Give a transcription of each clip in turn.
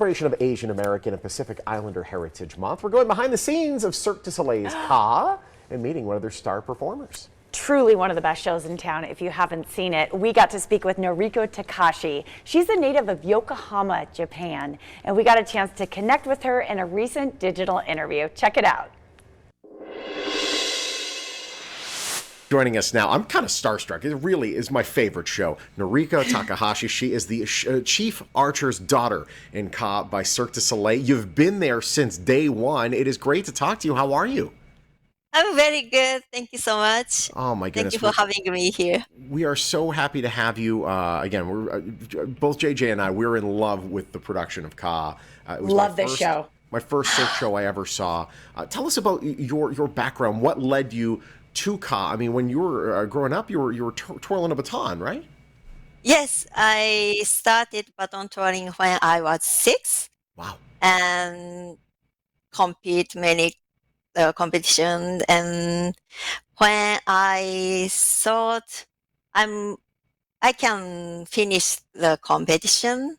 celebration of Asian American and Pacific Islander Heritage Month, we're going behind the scenes of Cirque du Soleil's Ka and meeting one of their star performers. Truly one of the best shows in town if you haven't seen it. We got to speak with Noriko Takahashi. She's a native of Yokohama, Japan, and we got a chance to connect with her in a recent digital interview. Check it out. Joining us now, I'm kind of starstruck. It really is my favorite show. Noriko Takahashi, she is the chief archer's daughter in Ka by Cirque du Soleil. You've been there since day one. It is great to talk to you. How are you? I'm very good. Thank you so much. Oh my goodness. Thank you for having me here. We are so happy to have you. Again, we're both JJ and I, we're in love with the production of Ka. Love this show. My first Cirque show I ever saw. Tell us about your background. What led you to Ka? I mean, when you were growing up, you were twirling a baton, right? Yes, I started baton twirling when I was 6. Wow. And compete many competitions. And when I thought I can finish the competition,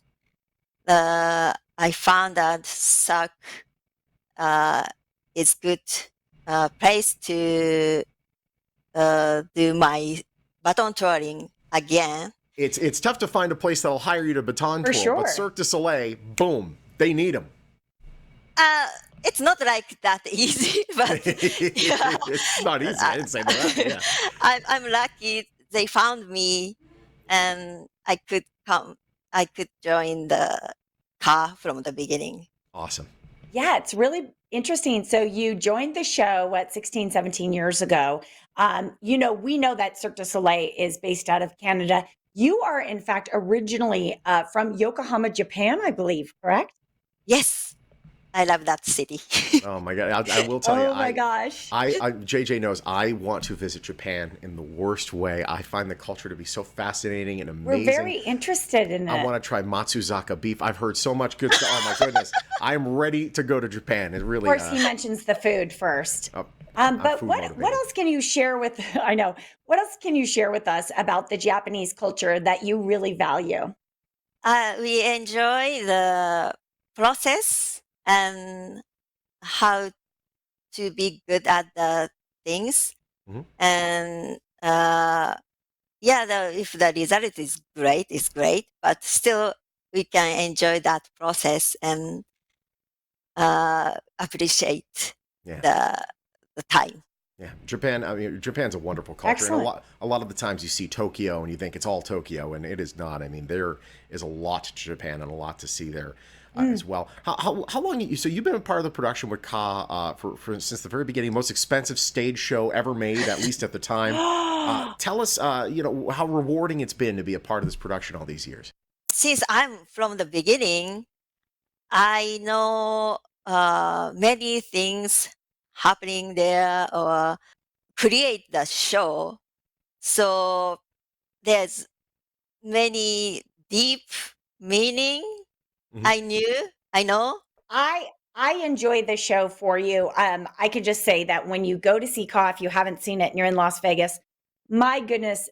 I found that Cirque is good place to do my baton twirling again. It's tough to find a place that'll hire you to baton twirl, sure. but Cirque du Soleil, boom, they need them. It's not like that easy, but yeah. It's not easy. I didn't say that. Yeah. I'm lucky they found me, and I could come. I could join the Ka from the beginning. Awesome. Yeah, it's really interesting. So you joined the show, 16, 17 years ago. We know that Cirque du Soleil is based out of Canada. You are, in fact, originally from Yokohama, Japan, I believe, correct? Yes, I love that city. Oh my God. I will tell you. Oh my gosh. JJ knows I want to visit Japan in the worst way. I find the culture to be so fascinating and amazing. We're very interested in it. I want to try Matsuzaka beef. I've heard so much good stuff. Oh my goodness. I'm ready to go to Japan. It really Of course, he mentions the food first. But what else can you share with, what else can you share with us about the Japanese culture that you really value? We enjoy the process and how to be good at the things. Mm-hmm. And if the result is great, it's great. But still, we can enjoy that process and appreciate the time. Yeah, Japan. I mean, Japan's a wonderful culture. Excellent. And a lot of the times you see Tokyo and you think it's all Tokyo, and it is not. I mean, there is a lot to Japan and a lot to see there as well. How long? So you've been a part of the production with Ka for since the very beginning. Most expensive stage show ever made, at least at the time. Tell us, how rewarding it's been to be a part of this production all these years. Since I'm from the beginning, I know many things happening there or create the show. So there's many deep meaning. Mm-hmm. I know. I enjoy the show for you. I could just say that when you go to see Ka, if you haven't seen it and you're in Las Vegas, my goodness,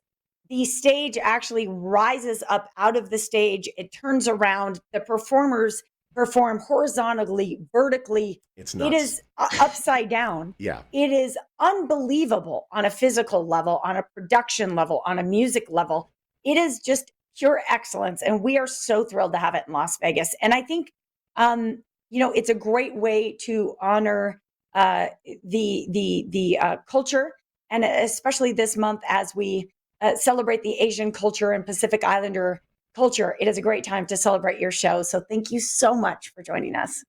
the stage actually rises up out of the stage. It turns around. The performers perform horizontally, vertically. It's nuts. It is upside down. Yeah. It is unbelievable on a physical level, on a production level, on a music level. It is just pure excellence. And we are so thrilled to have it in Las Vegas. And I think, it's a great way to honor the culture. And especially this month as we celebrate the Asian culture and Pacific Islander culture, it is a great time to celebrate your show. So thank you so much for joining us.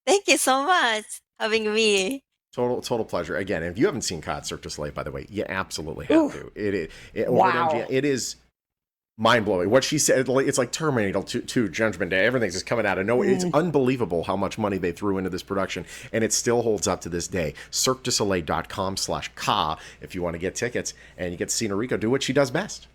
Thank you so much for having me. Total pleasure. Again, if you haven't seen Ka at Cirque du Soleil, by the way, you absolutely have to. Wow. It is mind-blowing. What she said, it's like Terminator 2, Judgment Day. Everything's just coming out of nowhere. It's unbelievable how much money they threw into this production, and it still holds up to this day. CirqueDuSoleil.com/Ka if you want to get tickets, and you get to see Noriko do what she does best.